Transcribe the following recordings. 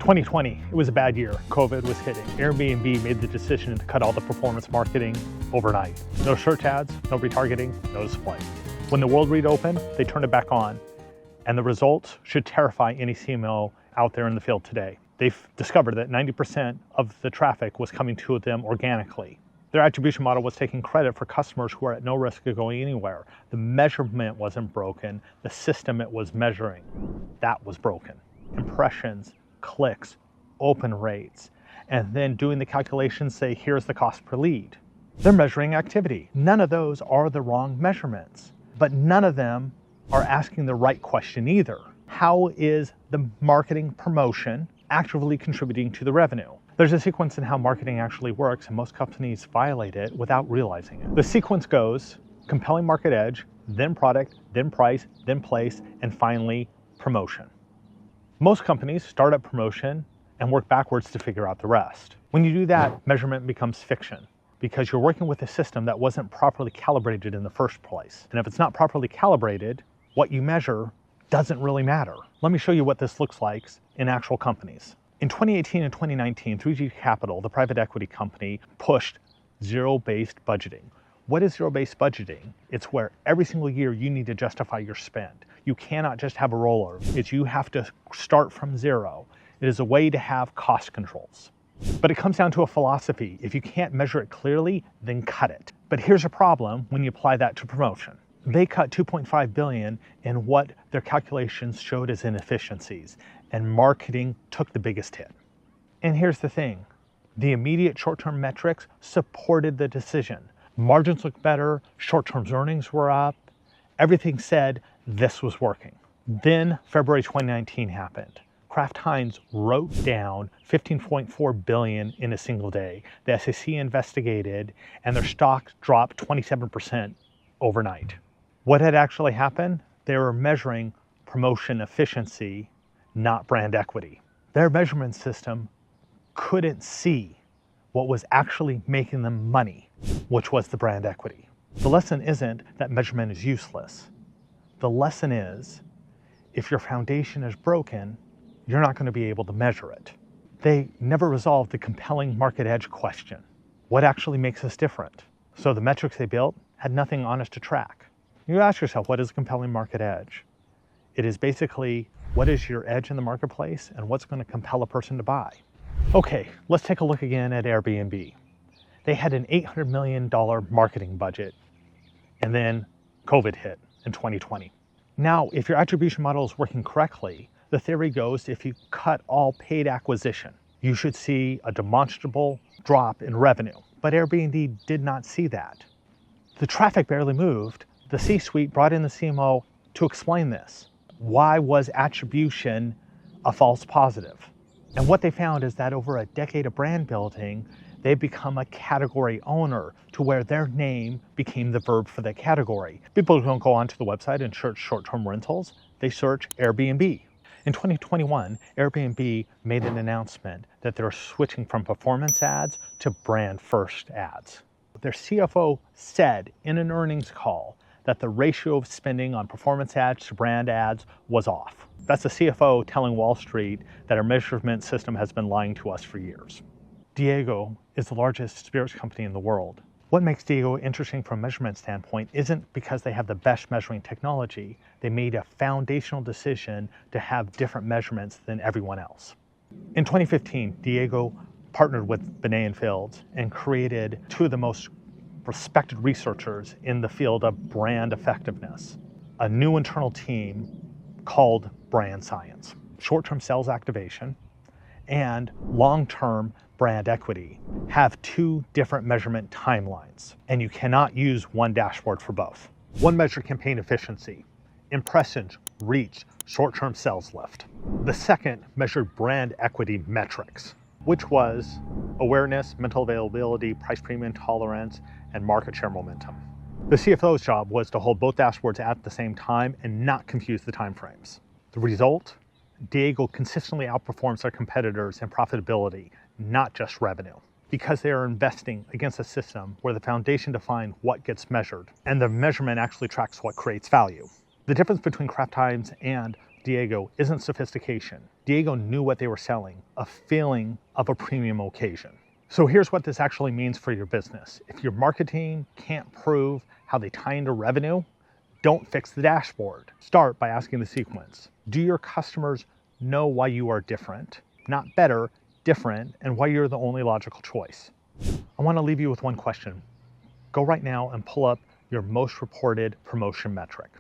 2020, it was a bad year. COVID was hitting. Airbnb made the decision to cut all the performance marketing overnight. No search ads, no retargeting, no display. When the world reopened, they turned it back on. And the results should terrify any CMO out there in the field today. They've discovered that 90% of the traffic was coming to them organically. Their attribution model was taking credit for customers who are at no risk of going anywhere. The measurement wasn't broken. The system it was measuring, that was broken. Impressions, clicks, open rates, and then doing the calculations say, here's the cost per lead. They're measuring activity. None of those are the wrong measurements, but none of them are asking the right question either. How is the marketing promotion actively contributing to the revenue? There's a sequence in how marketing actually works, and most companies violate it without realizing it. The sequence goes compelling market edge, then product, then price, then place, and finally promotion. Most companies start at promotion and work backwards to figure out the rest. When you do that, measurement becomes fiction because you're working with a system that wasn't properly calibrated in the first place. And if it's not properly calibrated, what you measure doesn't really matter. Let me show you what this looks like in actual companies. In 2018 and 2019, 3G Capital, the private equity company, pushed zero-based budgeting. What is zero-based budgeting? It's where every single year you need to justify your spend. You cannot just have a roller. You have to start from zero. It is a way to have cost controls. But it comes down to a philosophy. If you can't measure it clearly, then cut it. But here's a problem when you apply that to promotion. They cut $2.5 billion in what their calculations showed as inefficiencies, and marketing took the biggest hit. And here's the thing. The immediate short-term metrics supported the decision. Margins looked better, short-term earnings were up, everything said this was working. Then February 2019 happened. Kraft Heinz wrote down $15.4 billion in a single day. The SEC investigated and their stock dropped 27% overnight. What had actually happened? They were measuring promotion efficiency, not brand equity. Their measurement system couldn't see what was actually making them money, which was the brand equity. The lesson isn't that measurement is useless. The lesson is, if your foundation is broken, you're not going to be able to measure it. They never resolved the compelling market edge question. What actually makes us different? So the metrics they built had nothing on us to track. You ask yourself, what is a compelling market edge? It is basically, what is your edge in the marketplace and what's going to compel a person to buy? Okay, let's take a look again at Airbnb. They had an $800 million marketing budget, and then COVID hit in 2020. Now, if your attribution model is working correctly, the theory goes if you cut all paid acquisition, you should see a demonstrable drop in revenue. But Airbnb did not see that. The traffic barely moved. The C-suite brought in the CMO to explain this. Why was attribution a false positive? And what they found is that over a decade of brand building, they've become a category owner to where their name became the verb for the category. People don't go onto the website and search short-term rentals, they search Airbnb. In 2021, Airbnb made an announcement that they're switching from performance ads to brand first ads. Their CFO said in an earnings call that the ratio of spending on performance ads to brand ads was off. That's the CFO telling Wall Street that our measurement system has been lying to us for years. Diageo is the largest spirits company in the world. What makes Diageo interesting from a measurement standpoint isn't because they have the best measuring technology. They made a foundational decision to have different measurements than everyone else. In 2015, Diageo partnered with Benet and Fields and created two of the most respected researchers in the field of brand effectiveness, a new internal team called Brand Science. Short-term sales activation and long-term brand equity have two different measurement timelines, and you cannot use one dashboard for both. One measured campaign efficiency, impressions, reach, short-term sales lift. The second measured brand equity metrics, which was awareness, mental availability, price premium tolerance, and market share momentum. The CFO's job was to hold both dashboards at the same time and not confuse the timeframes. The result? Diageo consistently outperforms their competitors in profitability, not just revenue, because they are investing against a system where the foundation defines what gets measured, and the measurement actually tracks what creates value. The difference between Kraft Heinz and Diageo isn't sophistication. Diageo knew what they were selling, a feeling of a premium occasion. So here's what this actually means for your business. If your marketing can't prove how they tie into revenue, don't fix the dashboard. Start by asking the sequence. Do your customers know why you are different? Not better, different, and why you're the only logical choice. I want to leave you with one question. Go right now and pull up your most reported promotion metric.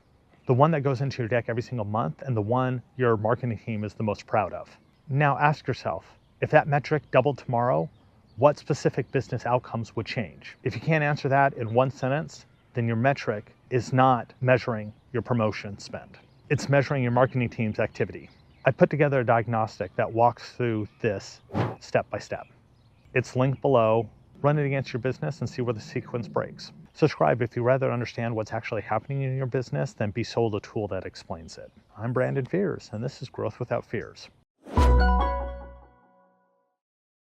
The one that goes into your deck every single month and the one your marketing team is the most proud of. Now ask yourself, if that metric doubled tomorrow, what specific business outcomes would change? If you can't answer that in one sentence, then your metric is not measuring your promotion spend. It's measuring your marketing team's activity. I put together a diagnostic that walks through this step by step. It's linked below. Run it against your business and see where the sequence breaks. Subscribe if you rather understand what's actually happening in your business than be sold a tool that explains it. I'm Brandon Fears, and this is Growth Without Fears.